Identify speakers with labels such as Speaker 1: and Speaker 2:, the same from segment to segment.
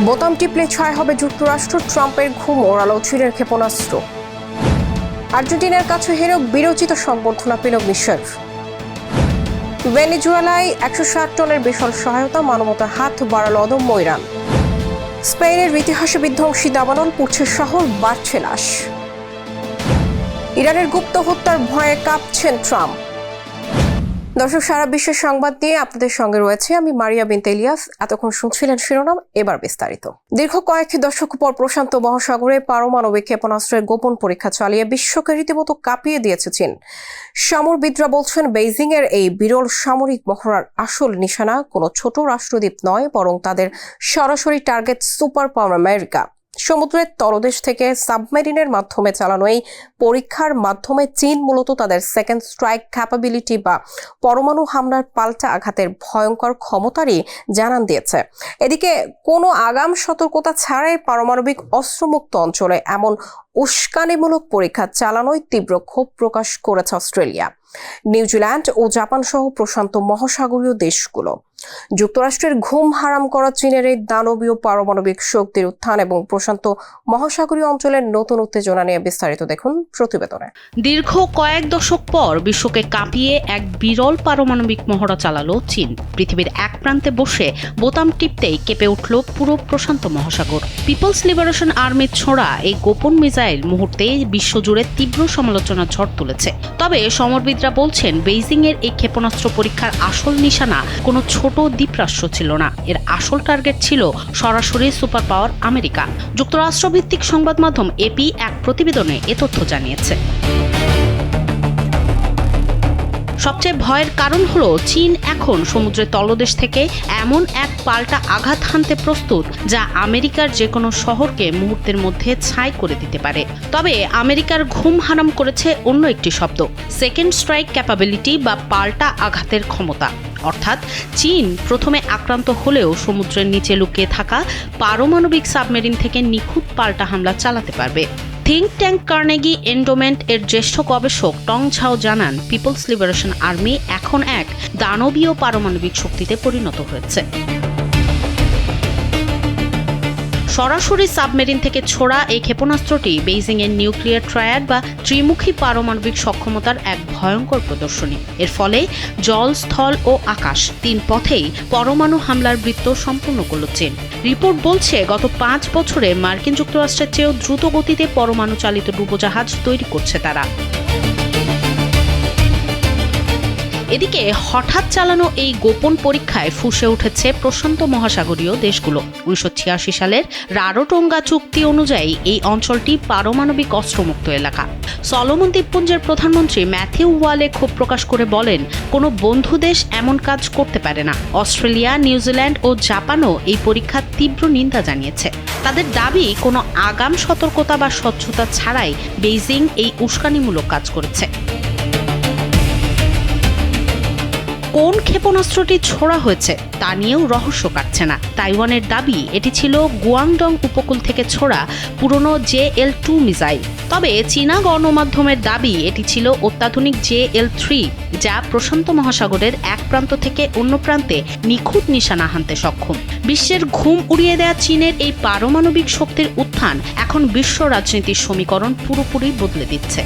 Speaker 1: বোতাম টিপলে ছাই হবে যুক্তরাষ্ট্র, ট্রাম্পের ঘুম ওড়ালো চীনের ক্ষেপণাস্ত্র। আর্জেন্টিনার কাছে হেরেও বিরোচিত সংবর্ধনা পেল মিশর। ভেনেজুয়েলায় 160 টনের বিশাল সহায়তা, মানবতার হাত বাড়ালো অদম্য ইরান। স্পেনের ইতিহাসে বিধ্বংসী দাবানল, পুড়ছে শহর, বাড়ছে লাশ। ইরানের গুপ্ত হত্যার ভয়ে কাঁপছেন ট্রাম্প। দর্শক, সারা বিশ্বের সংবাদ নিয়ে আপনাদের সঙ্গে রয়েছে আমি মারিয়া বিনতে ইলিয়াস। এতক্ষণ শুনছিলেন শিরোনাম, এবার বিস্তারিত। দীর্ঘ কয়েক দশক পর প্রশান্ত মহাসাগরে পারমাণবিক ক্ষেপণাস্ত্রের গোপন পরীক্ষা চালিয়ে বিশ্বকে রীতিমতো কাঁপিয়ে দিয়েছে চীন। সামরবিদরা বলছেন, বেইজিং এর এই বিরল সামরিক মহড়ার আসল নিশানা কোনো ছোট রাষ্ট্রদ্বীপ নয়, বরং তাদের সরাসরি টার্গেট সুপার পাওয়ার আমেরিকা। সমুদ্রের তলদেশ থেকে সাবমেরিনের মাধ্যমে চালানো এই পরীক্ষার মাধ্যমে চীন মূলত তাদের সেকেন্ড স্ট্রাইক ক্যাপাবিলিটি বা পরমাণু হামলার পাল্টা আঘাতের ভয়ঙ্কর ক্ষমতারই জানান দিয়েছে। এদিকে কোনো আগাম সতর্কতা ছাড়াই পারমাণবিক অস্ত্রমুক্ত অঞ্চলে এমন উস্কানিমূলক পরীক্ষা চালানোয় তীব্র ক্ষোভ প্রকাশ করেছে অস্ট্রেলিয়া, নিউজিল্যান্ড ও জাপান সহ প্রশান্ত মহাসাগরীয় দেশগুলো। যুক্তরাষ্ট্রের ঘুম হারাম করা চীনের এই দানবীয় পারমাণবিক শক্তির উত্থান এবং প্রশান্ত মহাসাগরীয় অঞ্চলের নতুন উত্তেজনা নিয়ে বিস্তারিত দেখুন প্রতিবেদনে।
Speaker 2: দীর্ঘ কয়েক দশক পর বিশ্বকে কাঁপিয়ে এক বিরল পারমাণবিক মহড়া চালালো চীন। পৃথিবীর এক প্রান্তে বসে বোতাম টিপতেই কেঁপে উঠল পুরো প্রশান্ত মহাসাগর। পিপলস লিবারেশন আর্মির ছোড়া এই গোপন মিসাইল মুহূর্তে বিশ্বজুড়ে তীব্র সমালোচনার ঝড় তুলেছে। তবে সমরবিদরা বলছেন, বেইজিং এর এই ক্ষেপণাস্ত্র পরীক্ষার আসল নিশানা কোনো ছোট দ্বীপরাষ্ট্র ছিল না। এর আসল টার্গেট ছিল সরাসরি সুপার পাওয়ার আমেরিকা। যুক্তরাষ্ট্র ভিত্তিক সংবাদ মাধ্যম এপি এক প্রতিবেদনে এ তথ্য জানিয়েছে। সবচেয়ে ভয়ের কারণ হলো, চীন এখন সমুদ্রের তলদেশ থেকে এমন এক পাল্টা আঘাত হানতে প্রস্তুত যা আমেরিকার যে কোনো শহরকে মুহূর্তের মধ্যে ছাই করে দিতে পারে। তবে আমেরিকার ঘুম হারাম করেছে অন্য একটি শব্দ, সেকেন্ড স্ট্রাইক ক্যাপাবিলিটি বা পাল্টা আঘাতের ক্ষমতা। অর্থাৎ চীন প্রথমে আক্রান্ত হলেও সমুদ্রের নিচে লুকিয়ে থাকা পারমাণবিক সাবমেরিন থেকে নিখুঁত পাল্টা হামলা চালাতে পারবে। থিঙ্ক ট্যাঙ্ক কার্নেগি এন্ডোমেন্ট এর জ্যেষ্ঠ গবেষক টং ঝাও জানান, পিপলস লিবারেশন আর্মি এখন এক দানবীয় পারমাণবিক শক্তিতে পরিণত হয়েছে। সরাসরি সাবমেরিন থেকে ছোড়া এই ক্ষেপণাস্ত্রটি বেইজিং এর নিউক্লিয়ার ট্রায়াড বা ত্রিমুখী পারমাণবিক সক্ষমতার এক ভয়ঙ্কর প্রদর্শনী। এর ফলে জল, স্থল ও আকাশ তিন পথেই পরমাণু হামলার বৃত্ত সম্পূর্ণ করল চীন। রিপোর্ট বলছে, গত 5 বছরে মার্কিন যুক্তরাষ্ট্রের চেয়েও দ্রুত গতিতে পরমাণু চালিত ডুবোজাহাজ তৈরি করছে তারা। এদিকে হঠাৎ চালানো এই গোপন পরীক্ষায় ফুঁসে উঠেছে প্রশান্ত মহাসাগরীয় দেশগুলো। 1986 সালের রারোটোঙ্গা চুক্তি অনুযায়ী এই অঞ্চলটি পারমাণবিক অস্ত্রমুক্ত এলাকা। সলোমন দ্বীপপুঞ্জের প্রধানমন্ত্রী ম্যাথিউ ওয়ালে ক্ষোভ প্রকাশ করে বলেন, কোনো বন্ধু দেশ এমন কাজ করতে পারে না। অস্ট্রেলিয়া, নিউজিল্যান্ড ও জাপানও এই পরীক্ষার তীব্র নিন্দা জানিয়েছে। তাদের দাবি, কোনো আগাম সতর্কতা বা স্বচ্ছতা ছাড়াই বেইজিং এই উস্কানিমূলক কাজ করেছে। কোন ক্ষেপণাস্ত্রটি ছোড়া হয়েছে তা নিয়েও রহস্য কাটছে না। তাইওয়ানের দাবি, এটি ছিল গুয়াংডং উপকূল থেকে ছোড়া পুরনো JL-2 মিসাইল। তবে চীনা গণমাধ্যমের দাবি, এটি ছিল অত্যাধুনিক JL-3, যা প্রশান্ত মহাসাগরের এক প্রান্ত থেকে অন্য প্রান্তে নিখুঁত নিশানা হানতে সক্ষম। বিশ্বের ঘুম উড়িয়ে দেয়া চীনের এই পারমাণবিক শক্তির উত্থান এখন বিশ্ব রাজনীতির সমীকরণ পুরোপুরি বদলে দিচ্ছে।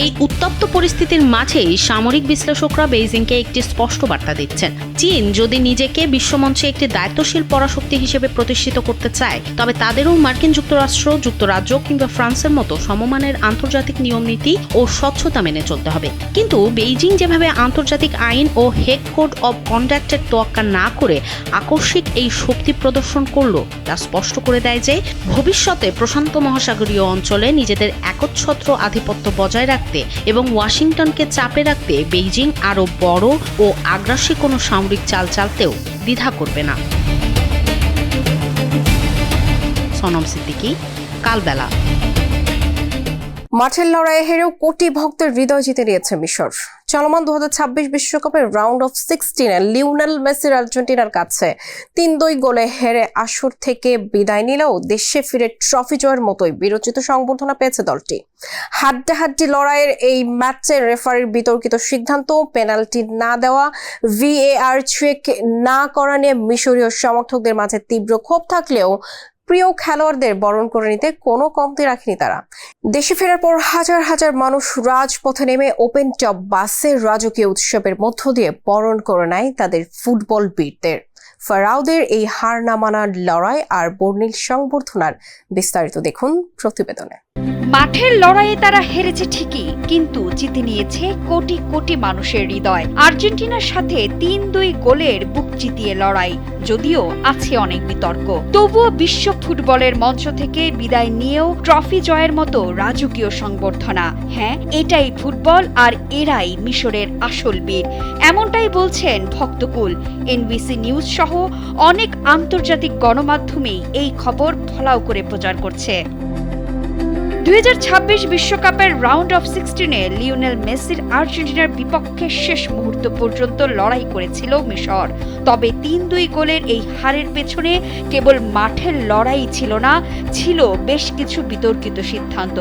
Speaker 2: এই উত্তপ্ত পরিস্থিতির মাঝেই সামরিক বিশ্লেষকরা বেইজিংকে একটি স্পষ্ট বার্তা দিচ্ছেন, চীন যদি নিজেকে বিশ্বমঞ্চে একটি দায়িত্বশীল পরাশক্তি হিসেবে প্রতিষ্ঠিত করতে চায়, তবে তাদেরও মার্কিন যুক্তরাষ্ট্র, যুক্তরাজ্য কিংবা ফ্রান্সের মতো সমমানের আন্তর্জাতিক নিয়মনীতি ও স্বচ্ছতা মেনে চলতে হবে। কিন্তু বেইজিং যেভাবে আন্তর্জাতিক আইন ও হেগ কোড অব কন্ডাক্টের তোয়াক্কা না করে আকস্মিক এই শক্তি প্রদর্শন করলো, তা স্পষ্ট করে দেয় যে ভবিষ্যতে প্রশান্ত মহাসাগরীয় অঞ্চলে নিজেদের একচ্ছত্র আধিপত্য বজায় রাখতে এবং ওয়াশিংটনকে চাপে রাখতে বেইজিং আরও বড় ও আগ্রাসী কোনো সামরিক চাল চালতেও দ্বিধা করবে না। সনম সিদ্দিকী, কালবেলা।
Speaker 1: মাঠের লড়াইয়ে হেরেও কোটি ভক্তের হৃদয় জিতে নিয়েছে মিশর। চলমান 2026 বিশ্বকাপের রাউন্ড অফ 16-এ লিওনেল মেসির আর্জেন্টিনার কাছে 3-2 গোলে হেরে আসর থেকে বিদায় নিলেও দেশে ফিরে ট্রফি জয়ের মতোই বিরচিত সংবর্ধনা পেয়েছে দলটি। হাড্ডাহাড্ডি লড়াইয়ের এই ম্যাচে রেফারির বিতর্কিত সিদ্ধান্ত, পেনাল্টি না দেওয়া, VAR চেক না করা নিয়ে মিশরীয় সমর্থকদের মাঝে তীব্র ক্ষোভ থাকলেও প্রিয় খেলোয়াড়দের বরণ করে নিতে কোনো কমতি রাখেনি তারা। দেশে ফেরার পর হাজার হাজার মানুষ রাজপথে নেমে ওপেন টপ বাসে রাজকীয় উৎসবের মধ্য দিয়ে বরণ করে নেয় তাদের ফুটবল বীরদের। ফারাওদের এই হার না মানার লড়াই আর বর্ণিল সংবর্ধনার বিস্তারিত দেখুন প্রতিবেদনে।
Speaker 3: মাঠের লড়াইয়ে তারা হেরেছে ঠিকই, কিন্তু জিতে নিয়েছে কোটি কোটি মানুষের হৃদয়। আর্জেন্টিনার সাথে 3-2 গোলের বুক জিতিয়ে লড়াই, যদিও আছে অনেক বিতর্ক। তবুও বিশ্ব ফুটবলের মঞ্চ থেকে বিদায় নিয়েও ট্রফি জয়ের মতো রাজকীয় সংবর্ধনা। হ্যাঁ, এটাই ফুটবল আর এরাই মিশরের আসল বীর, এমনটাই বলছেন ভক্তকুল। NBC নিউজ সহ অনেক আন্তর্জাতিক গণমাধ্যমেই এই খবর ফলাও করে প্রচার করছে। 2026 বিশ্বকাপের রাউন্ড অফ 16-এ লিওনেল মেসির আর্জেন্টিনার বিপক্ষে শেষ মুহূর্ত পর্যন্ত লড়াই করেছিল মিশর। তবে 3-2 গোলের এই হারের পেছনে কেবল মাঠের লড়াই ছিল না, ছিল বেশ কিছু বিতর্কিত সিদ্ধান্ত।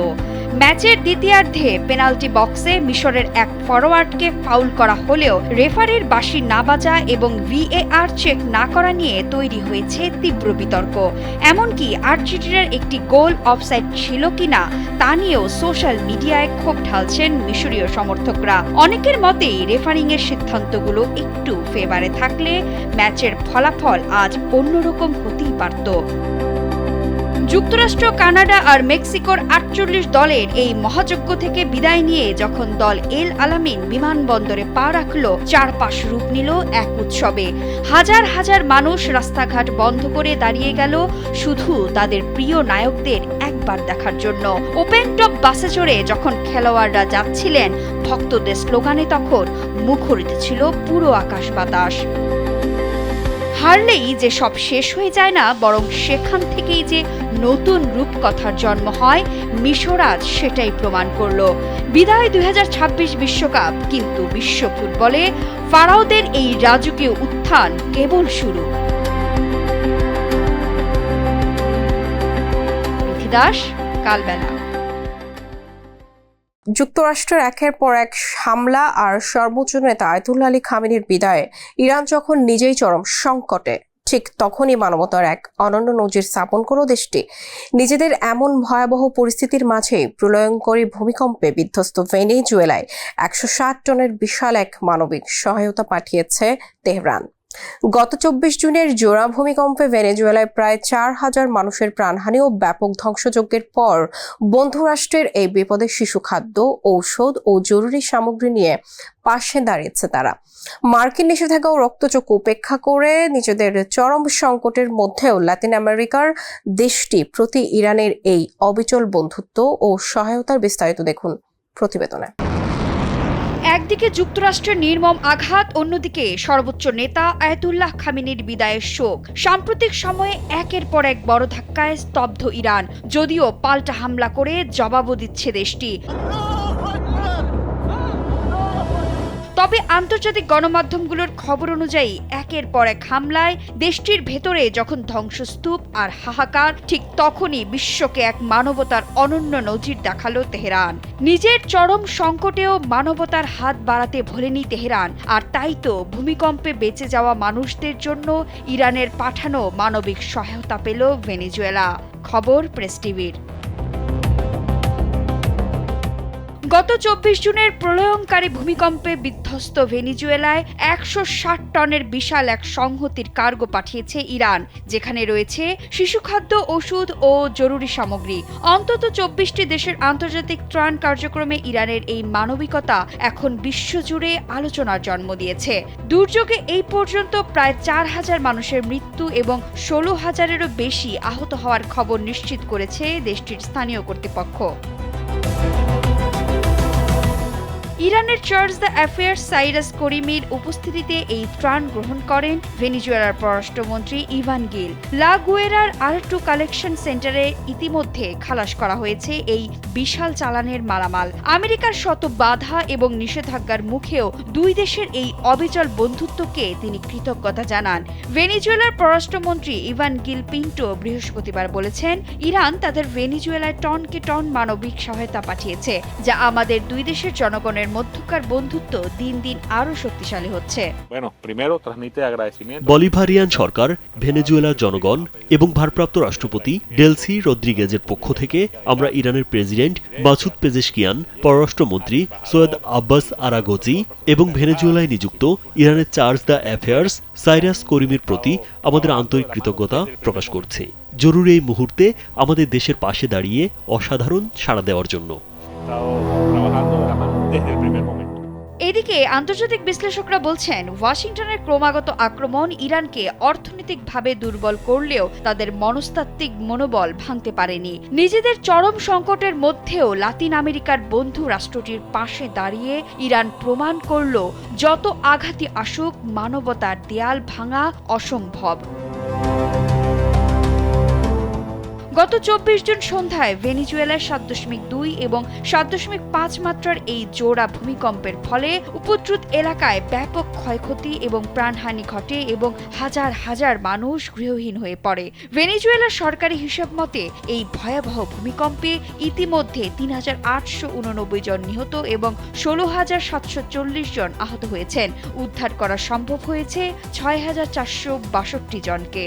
Speaker 3: ম্যাচের দ্বিতীয়ার্ধে পেনাল্টি বক্সে মিশরের এক ফরোয়ার্ডকে ফাউল করা হলেও রেফারির বাঁশি না বাজা এবং VAR চেক না করা নিয়ে তৈরি হয়েছে তীব্র বিতর্ক। এমনকি আর্জেন্টিনার একটি গোল অফসাইড ছিল কিনা তা নিয়েও সোশ্যাল মিডিয়ায় ক্ষোভ ঢালছেন মিশরীয় সমর্থকরা। অনেকের মতেই রেফারিং এর সিদ্ধান্তগুলো একটু ফেভারে থাকলে ম্যাচের ফলাফল আজ অন্যরকম হতেই পারত। যুক্তরাষ্ট্র, কানাডা আর মেক্সিকোর 48 দলের এই মহাযজ্ঞ থেকে বিদায় নিয়ে যখন দল এল আলামিন বিমানবন্দরে পা রাখল, চারপাশ রূপ নিল এক উৎসবে। হাজার হাজার মানুষ রাস্তাঘাট বন্ধ করে দাঁড়িয়ে গেল শুধু তাদের প্রিয় নায়কদের একবার দেখার জন্য। ওপেন টপ বাসে চড়ে যখন খেলোয়াড়রা যাচ্ছিলেন, ভক্তদের স্লোগানে তখন মুখরিত ছিল পুরো আকাশ বাতাস। হারলেই যে সব শেষ হয়ে যায় না, বরং সেখান থেকেই যে নতুন রূপকথার জন্ম হয়, মিশর আজ সেটাই প্রমাণ করল। বিদায় 2026 বিশ্বকাপ, কিন্তু বিশ্ব ফুটবলে ফারাওদের এই রাজকীয় উত্থান কেবল শুরু। দাস, কালবেলা।
Speaker 1: যুক্তরাষ্ট্রের একের পর এক হামলা আর সর্বোচ্চ নেতা আয়াতুল্লাহ আলী খামেনির বিদায়ে ইরান যখন নিজেই চরম সংকটে, ঠিক তখনই মানবতার এক অনন্য নজির স্থাপন করল দেশটি। নিজেদের এমন ভয়াবহ পরিস্থিতির মাঝেই প্রলয়ঙ্করী ভূমিকম্পে বিধ্বস্ত ভেনেজুয়েলায় 160 টনের বিশাল এক মানবিক সহায়তা পাঠিয়েছে তেহরান। গত 24 জুনের জোড়া ভূমিকম্পে ভেনেজুয়েলায় প্রায় 4000 মানুষের প্রাণহানি ও ব্যাপক ধ্বংসযজ্ঞের পর বন্ধু রাষ্ট্রের এই বিপদে শিশু খাদ্য, ঔষধ ও জরুরি সামগ্রী নিয়ে পাশে দাঁড়িয়েছে তারা। মার্কিন নিষেধাজ্ঞা ও রক্তচক্ষু উপেক্ষা করে নিজেদের চরম সংকটের মধ্যেও লাতিন আমেরিকার দেশটি প্রতি ইরানের এই অবিচল বন্ধুত্ব ও সহায়তার বিস্তারিত দেখুন প্রতিবেদনে।
Speaker 3: একদিকে যুক্তরাষ্ট্রের নির্মম আঘাত, অন্যদিকে সর্বোচ্চ নেতা আয়াতুল্লাহ খামেনির বিদায়ের শোক। সাম্প্রতিক সময়ে একের পর এক বড় ধাক্কায় স্তব্ধ ইরান, যদিও পাল্টা হামলা করে জবাবও দিচ্ছে দেশটি। তবে আন্তর্জাতিক গণমাধ্যমগুলোর খবর অনুযায়ী একের পর এক হামলায় দেশটির ভেতরে যখন ধ্বংসস্তূপ আর হাহাকার, ঠিক তখনই বিশ্বকে এক মানবতার অনন্য নজির দেখালো তেহরান। নিজের চরম সংকটেও মানবতার হাত বাড়াতে ভোলেনি তেহরান। আর তাই তো ভূমিকম্পে বেঁচে যাওয়া মানুষদের জন্য ইরানের পাঠানো মানবিক সহায়তা পেল ভেনেজুয়েলা। খবর প্রেস টিভির। গত 24 জুনের প্রলয়ঙ্কারী ভূমিকম্পে বিধ্বস্ত ভেনেজুয়েলায় 160 টনের বিশাল এক সংহতির কার্গো পাঠিয়েছে ইরান, যেখানে রয়েছে শিশুখাদ্য, ওষুধ ও জরুরি সামগ্রী। অন্তত 24টি দেশের আন্তর্জাতিক ত্রাণ কার্যক্রমে ইরানের এই মানবিকতা এখন বিশ্বজুড়ে আলোচনার জন্ম দিয়েছে। দুর্যোগে এই পর্যন্ত প্রায় 4000 মানুষের মৃত্যু এবং 16,000-এরও বেশি আহত হওয়ার খবর নিশ্চিত করেছে দেশটির স্থানীয় কর্তৃপক্ষ। ইরানের চার্জ দ্য অ্যাফেয়ার্স সাইরাস করিমের উপস্থিতিতে এই ত্রাণ গ্রহণ করেন ভেনেজুয়েলার পররাষ্ট্রমন্ত্রী ইভান গিল। লা গুয়েরার R2 কালেকশন সেন্টারে ইতিমধ্যে খালাস করা হয়েছে এই বিশাল চালানের মালামাল। আমেরিকার শত বাধা এবং নিষেধাজ্ঞার মুখেও দুই দেশের এই অবিচল বন্ধুত্বকে তিনি কৃতজ্ঞতা জানান। ভেনেজুয়েলার পররাষ্ট্রমন্ত্রী ইভান গিল পিন্টো বৃহস্পতিবার বলেছেন, ইরান তাদের ভেনেজুয়েলায় টনকে টন মানবিক সহায়তা পাঠিয়েছে, যা আমাদের দুই দেশের জনগণের মধ্যকার বন্ধুত্ব দিন দিন আরও শক্তিশালী হচ্ছে।
Speaker 4: বলিভারিয়ান সরকার, ভেনেজুয়েলার জনগণ এবং ভারপ্রাপ্ত রাষ্ট্রপতি ডেলসি রদ্রিগেজের পক্ষ থেকে আমরা ইরানের প্রেসিডেন্ট মাসুদ পেজেশকিয়ান, পররাষ্ট্রমন্ত্রী সৈয়দ আব্বাস আরাগচি এবং ভেনেজুয়েলায় নিযুক্ত ইরানের চার্জ দ্য অ্যাফেয়ার্স সাইরাস করিমের প্রতি আমাদের আন্তরিক কৃতজ্ঞতা প্রকাশ করছি, জরুরি এই মুহূর্তে আমাদের দেশের পাশে দাঁড়িয়ে অসাধারণ সাড়া দেওয়ার জন্য।
Speaker 3: এদিকে আন্তর্জাতিক বিশ্লেষকরা বলছেন, ওয়াশিংটনের ক্রমাগত আক্রমণ ইরানকে অর্থনৈতিকভাবে দুর্বল করলেও তাদের মনস্তাত্ত্বিক মনোবল ভাঙতে পারেনি। নিজেদের চরম সংকটের মধ্যেও লাতিন আমেরিকার বন্ধু রাষ্ট্রটির পাশে দাঁড়িয়ে ইরান প্রমাণ করল, যত আঘাতই আসুক মানবতার দেয়াল ভাঙা অসম্ভব। গত 24 জুন সন্ধ্যায় ভেনেজুয়েলার 7.2 এবং 7.5 মাত্রার এই জোড়া ভূমিকম্পের ফলে উপদ্রুত এলাকায় ব্যাপক ক্ষয়ক্ষতি এবং প্রাণহানি ঘটে এবং হাজার হাজার মানুষ গৃহহীন হয়ে পড়ে। ভেনেজুয়েলার সরকারি হিসাব মতে এই ভয়াবহ ভূমিকম্পে ইতিমধ্যে 3,889 জন নিহত এবং 16,740 জন আহত হয়েছেন। উদ্ধার করা সম্ভব হয়েছে 6,462 জনকে।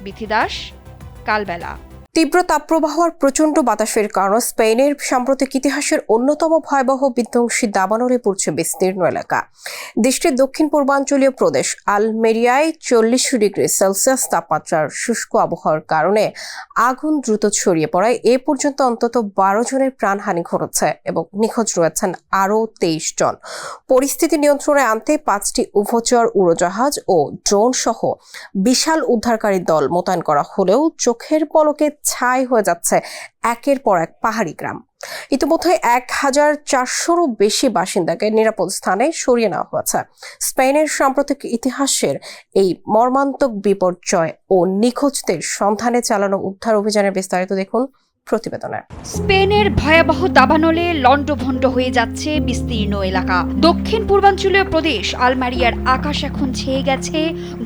Speaker 3: বিথি দাস, কালবেলা।
Speaker 1: তীব্র তাপপ্রবাহ আর প্রচণ্ড বাতাসের কারণে স্পেনের সাম্প্রতিক ইতিহাসের অন্যতম ভয়াবহ বিধ্বংসী দাবানলে পড়ছে বিস্তীর্ণ এলাকা। দেশটির দক্ষিণ পূর্বাঞ্চলীয় প্রদেশ আলমেরিয়ায় 40 ডিগ্রি সেলসিয়াস তাপমাত্রার শুষ্ক আবহাওয়ার কারণে আগুন দ্রুত ছড়িয়ে পড়ায় এ পর্যন্ত অন্তত 12 জনের প্রাণহানি ঘটেছে এবং নিখোঁজ রয়েছেন আরও 23 জন। পরিস্থিতি নিয়ন্ত্রণে আনতে 5টি উভচর উড়োজাহাজ ও ড্রোন সহ বিশাল উদ্ধারকারী দল মোতায়েন করা হলেও চোখের পলকে ছাই হয়ে যাচ্ছে একের পর এক পাহাড়ি গ্রাম। ইতিমধ্যে 1,400-রও বেশি বাসিন্দাকে নিরাপদ স্থানে সরিয়ে নেওয়া হয়েছে। স্পেনের সাম্প্রতিক ইতিহাসের এই মর্মান্তিক বিপর্যয় ও নিখোঁজদের সন্ধানে চালানো উদ্ধার অভিযানের বিস্তারিত দেখুন প্রতিবেদনে।
Speaker 3: স্পেনের ভয়াবহ দাবানলে লণ্ডভণ্ড হয়ে যাচ্ছে বিস্তীর্ণ এলাকা। দক্ষিণ পূর্বাঞ্চলীয় প্রদেশ আলমেরিয়ার আকাশ এখন ছেয়ে গেছে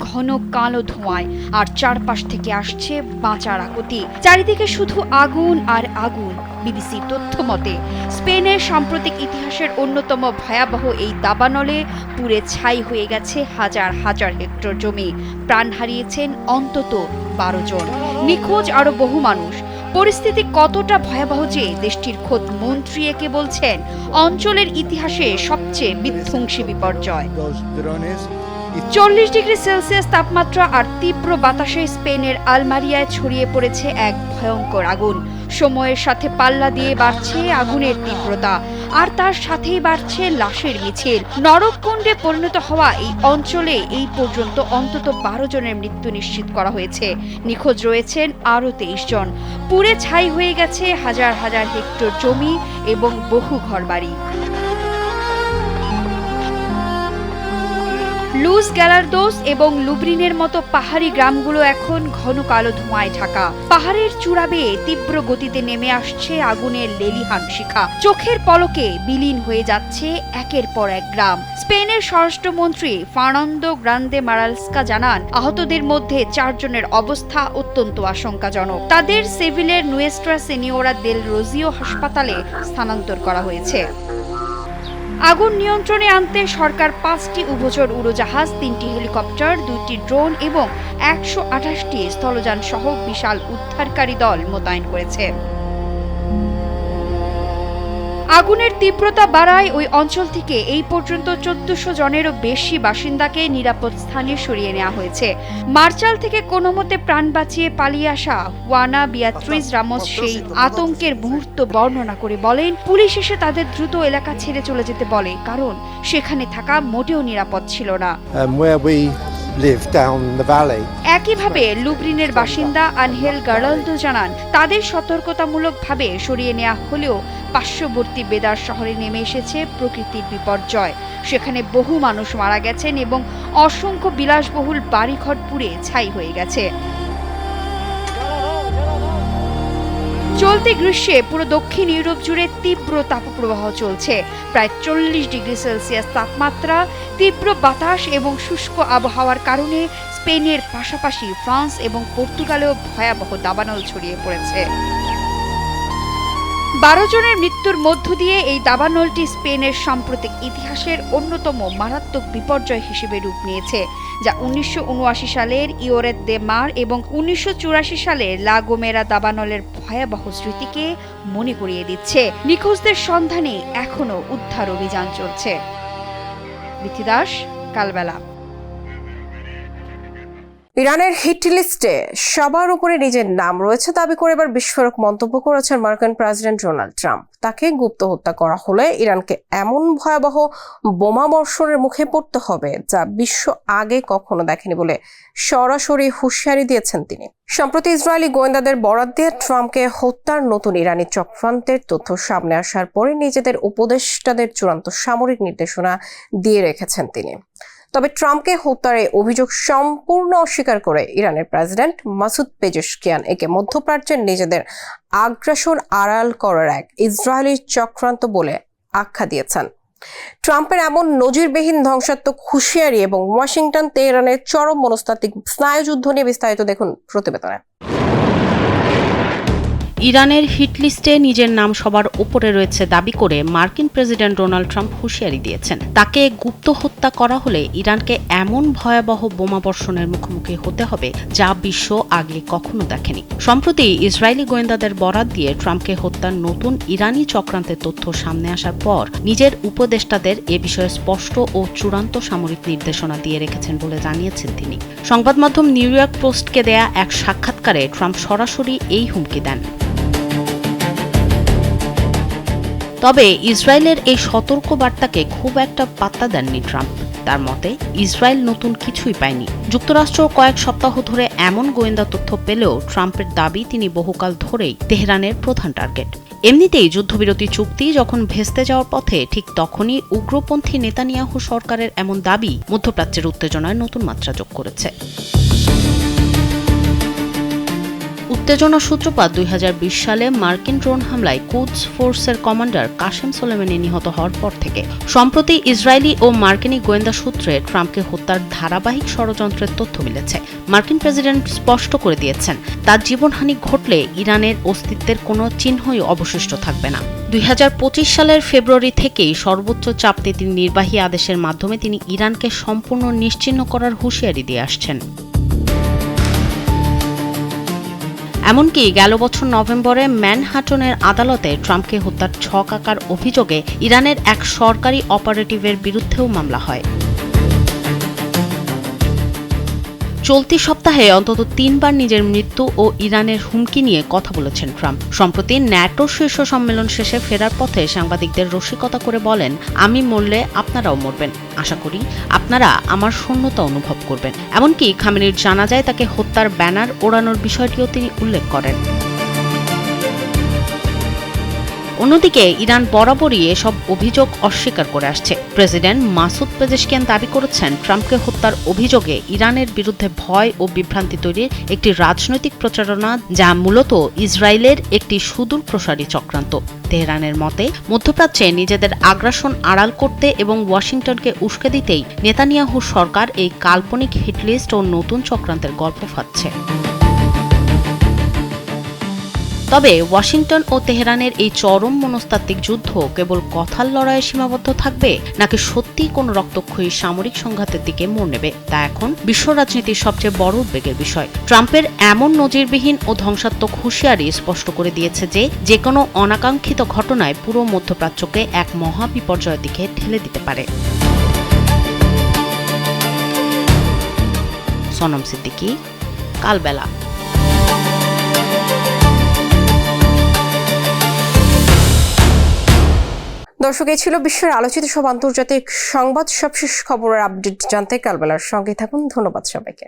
Speaker 3: ঘন কালো ধোঁয়ায়, আর চারপাশ থেকে আসছে বাঁচার আকুতি। চারিদিকে শুধু আগুন আর আগুন। বিবিসির তথ্য মতে স্পেনের সাম্প্রতিক ইতিহাসের অন্যতম ভয়াবহ এই দাবানলে পুড়ে ছাই হয়ে গেছে হাজার হাজার হেক্টর জমি। প্রাণ হারিয়েছেন অন্তত 12 জন, নিখোঁজ আরো বহু মানুষ। পরিস্থিতি কতটা ভয়াবহ যে দেশটির খোদ মন্ত্রী একে বলছেন অঞ্চলের ইতিহাসে সবচেয়ে বিধ্বংসী বিপর্যয়। 40 ডিগ্রি সেলসিয়াস তাপমাত্রা আর তীব্র বাতাসে স্পেনের আলমেরিয়ায় ছড়িয়ে পড়েছে এক ভয়ঙ্কর আগুন। সময়ের সাথে পাল্লা দিয়ে বাড়ছে আগুনের তীব্রতা, আর তার সাথেই বাড়ছে লাশের মিছিল। নরককুণ্ডে পরিণত হওয়া এই অঞ্চলে এই পর্যন্ত অন্তত 12 জনের মৃত্যু নিশ্চিত করা হয়েছে। নিখোঁজ রয়েছেন আরও 23 জন। পুড়ে ছাই হয়ে গেছে হাজার হাজার হেক্টর জমি এবং বহু ঘরবাড়ি। লুস গ্যালার্দোস এবং লুব্রিনের মতো পাহাড়ি গ্রামগুলো এখন ঘন কালো ধোঁয়ায় ঢাকা। পাহাড়ের চূড়া বেয়ে তীব্র গতিতে নেমে আসছে আগুনের লেলিহান শিখা। চোখের পলকে বিলীন হয়ে যাচ্ছে একের পর এক গ্রাম। স্পেনের স্বরাষ্ট্রমন্ত্রী ফার্নান্দো গ্রান্দে মারালস্কা জানান, আহতদের মধ্যে 4 জনের অবস্থা অত্যন্ত আশঙ্কাজনক। তাদের সেভিলের নুয়েস্ট্রা সেনিওরা দেল রোজিও হাসপাতালে স্থানান্তর করা হয়েছে। আগুন নিয়ন্ত্রণে আনতে সরকার 5টি উভচর উড়োজাহাজ, 3টি হেলিকপ্টার, 2টি ড্রোন এবং 128টি স্থলযান সহ বিশাল উদ্ধারকারী দল মোতায়েন করেছে। আগুনের তীব্রতা বাড়ায় ওই অঞ্চল থেকে এই পর্যন্ত 1400 জনেরও বেশি বাসিন্দাকে নিরাপদ স্থানে সরিয়ে নেওয়া হয়েছে। মার্চাল থেকে কোনো মতে প্রাণ বাঁচিয়ে পালিয়ে আসা ওয়ানা বিয়াত্রিজ রামোস সেই আতঙ্কের মুহূর্ত বর্ণনা করে বলেন, পুলিশ এসে তাদের দ্রুত এলাকা ছেড়ে চলে যেতে বলে, কারণ সেখানে থাকা মোটেও নিরাপদ ছিল না।
Speaker 5: live down the valley.
Speaker 3: একইভাবে লুব্রিনের বাসিন্দা আনহেল গারালদো জানান, তাদের সতর্কতামূলকভাবে সরিয়ে নেওয়া হলেও পার্শ্ববর্তী বেদার শহরে নেমে এসেছে প্রকৃতির বিপর্যয়। সেখানে বহু মানুষ মারা গেছেন এবং অসংখ্য বিলাসবহুল বাড়িঘর পুড়ে ছাই হয়ে গেছে। চলতি গ্রীষ্মে পুরো দক্ষিণ ইউরোপ জুড়ে তীব্র তাপপ্রবাহ চলছে। প্রায় 40 ডিগ্রি সেলসিয়াস তাপমাত্রা, তীব্র বাতাস এবং শুষ্ক আবহাওয়ার কারণে স্পেনের পাশাপাশি ফ্রান্স এবং পর্তুগালেও ভয়াবহ দাবানল ছড়িয়ে পড়েছে। 12 জনের মৃত্যুর মধ্য দিয়ে এই দাবানলটি স্পেনের সাম্প্রতিক ইতিহাসের অন্যতম মারাত্মক বিপর্যয় হিসেবে রূপ নিয়েছে, যা 1979 সালের ইওরেত দে মার এবং 1984 সালের লা গোমেরা দাবানলের ভয়াবহ স্মৃতিকে মনে করিয়ে দিচ্ছে। নিখোঁজদের সন্ধানে এখনও উদ্ধার অভিযান চলছে। বিথি দাস, কালবেলা।
Speaker 1: ইরানের হিট লিস্টে সবার উপরে নিজের নাম রয়েছে দাবি করে এবার বিস্ফোরক মন্তব্য করেছেন মার্কিন প্রেসিডেন্ট ডোনাল্ড ট্রাম্প। তাকে গুপ্ত হত্যা করা হলে ইরানকে এমন ভয়াবহ বোমা বর্ষণের মুখে পড়তে হবে যা বিশ্ব আগে কখনো দেখেনি বলে সরাসরি হুঁশিয়ারি দিয়েছেন তিনি। সম্প্রতি ইসরায়েলি গোয়েন্দাদের বরাত দিয়ে ট্রাম্পকে হত্যার নতুন ইরানি চক্রান্তের তথ্য সামনে আসার পরে নিজেদের উপদেষ্টাদের চূড়ান্ত সামরিক নির্দেশনা দিয়ে রেখেছেন তিনি। তবে ট্রাম্পকে হত্যার এই অভিযোগ সম্পূর্ণ অস্বীকার করে ইরানের প্রেসিডেন্ট মাসুদ পেজেশকিয়ান একে মধ্যপ্রাচ্যের নিজেদের আগ্রাসন আড়াল করার এক ইসরায়েলি চক্রান্ত বলে আখ্যা দিয়েছেন। ট্রাম্পের এমন নজিরবিহীন ধ্বংসাত্মক হুঁশিয়ারি এবং ওয়াশিংটন তেহরানের চরম মনস্তাত্ত্বিক স্নায়ুযুদ্ধ নিয়ে বিস্তারিত দেখুন প্রতিবেদনে।
Speaker 2: ইরানের হিট লিস্টে নিজের নাম সবার উপরে রয়েছে দাবি করে মার্কিন প্রেসিডেন্ট ডোনাল্ড ট্রাম্প হুঁশিয়ারি দিয়েছেন। তাকে গুপ্ত হত্যা করা হলে ইরানকে এমন ভয়াবহ বোমা বর্ষণের মুখোমুখি হতে হবে যা বিশ্ব আগে কখনো দেখেনি। সম্প্রতি ইসরায়েলি গোয়েন্দাদের বরাত দিয়ে ট্রাম্পকে হত্যার নতুন ইরানি চক্রান্তের তথ্য সামনে আসার পর নিজের উপদেষ্টাদের এ বিষয়ে স্পষ্ট ও চূড়ান্ত সামরিক নির্দেশনা দিয়ে রেখেছেন বলে জানিয়েছেন তিনি। সংবাদ মাধ্যম নিউ ইয়র্ক পোস্টকে দেয়া এক সাক্ষাৎকারে ট্রাম্প সরাসরি এই হুমকি দেন। তবে ইসরায়েলের এই সতর্ক বার্তাকে খুব একটা পাত্তা দেননি ট্রাম্প। তার মতে ইসরায়েল নতুন কিছুই পায়নি। যুক্তরাষ্ট্র কয়েক সপ্তাহ ধরে এমন গোয়েন্দা তথ্য পেলেও ট্রাম্পের দাবি তিনি বহুকাল ধরেই তেহরানের প্রধান টার্গেট। এমনিতেই যুদ্ধবিরতি চুক্তি যখন ভেস্তে যাওয়ার পথে ঠিক তখনই উগ্রপন্থী নেতানিয়াহু সরকারের এমন দাবি মধ্যপ্রাচ্যের উত্তেজনায় নতুন মাত্রা যোগ করেছে। উত্তেজনা সূত্রপাত 2020 সালে মার্কিন ড্রোন হামলায় কুদস ফোর্সের কমান্ডার কাসেম সোলেমানি নিহত হওয়ার পর থেকে। সম্প্রতি ইসরায়েলি ও মার্কিনী গোয়েন্দা সূত্রে ট্রাম্পকে হত্যার ধারাবাহিক ষড়যন্ত্রের তথ্য মিলেছে। মার্কিন প্রেসিডেন্ট স্পষ্ট করে দিয়েছেন, তার জীবনহানি ঘটলে ইরানের অস্তিত্বের কোনো চিহ্নই অবশিষ্ট থাকবে না। 2025 সালের ফেব্রুয়ারি থেকেই সর্বোচ্চ চাপতে তিনি নির্বাহী আদেশের মাধ্যমে তিনি ইরানকে সম্পূর্ণ নিশ্চিহ্ন করার হুঁশিয়ারি দিয়ে আসছেন। এমনকি গেল বছর নভেম্বরে ম্যানহাটনের আদালতে ট্রাম্পকে হত্যার ছক আঁকার অভিযোগে ইরানের এক সরকারি অপারেটিভের বিরুদ্ধেও মামলা হয়। চলতি সপ্তাহে অন্তত 3 বার নিজের মৃত্যু ও ইরানের হুমকি নিয়ে কথা বলেছেন ট্রাম্প। সম্প্রতি ন্যাটো শীর্ষ সম্মেলন শেষে ফেরার পথে সাংবাদিকদের রসিকতা করে বলেন, আমি মরলে আপনারাও মরবেন, আশা করি আপনারা আমার শূন্যতা অনুভব করবেন। এমনকি খামেনির জানাজায় তাকে হত্যার ব্যানার ওড়ানোর বিষয়টিও তিনি উল্লেখ করেন। অন্যদিকে ইরান বরাবরই এসব অভিযোগ অস্বীকার করে আসছে। প্রেসিডেন্ট মাসুদ পেজেশকিয়ান দাবি করেছেন, ট্রাম্পকে হত্যার অভিযোগে ইরানের বিরুদ্ধে ভয় ও বিভ্রান্তি তৈরির একটি রাজনৈতিক প্রচারণা, যা মূলত ইসরায়েলের একটি সুদূর প্রসারী চক্রান্ত। তেহরানের মতে মধ্যপ্রাচ্যে নিজেদের আগ্রাসন আড়াল করতে এবং ওয়াশিংটনকে উস্কে দিতেই নেতানিয়াহু সরকার এই কাল্পনিক হিটলিস্ট ও নতুন চক্রান্তের গল্প ফাঁদছে। তবে ওয়াশিংটন ও তেহরানের এই চরম মনস্তাত্ত্বিক যুদ্ধ কেবল কথার লড়াইয়ে সীমাবদ্ধ থাকবে নাকি সত্যিই কোনো রক্তক্ষয়ী সামরিক সংঘাতের দিকে মোড় নেবে, তা এখন বিশ্ব রাজনীতির সবচেয়ে বড় উদ্বেগের বিষয়। ট্রাম্পের এমন নজিরবিহীন ও ধ্বংসাত্মক হুঁশিয়ারি স্পষ্ট করে দিয়েছে যে কোনো অনাকাঙ্ক্ষিত ঘটনায় পুরো মধ্যপ্রাচ্যকে এক মহা বিপর্যয়ের দিকে ঠেলে দিতে পারে। সনম সিদ্দিকী, কালবেলা।
Speaker 1: দর্শক, এই ছিল বিশ্বের আলোচিত সব আন্তর্জাতিক সংবাদ। সবশেষ খবরের আপডেট জানতে কালবেলার সঙ্গে থাকুন। ধন্যবাদ সবাইকে।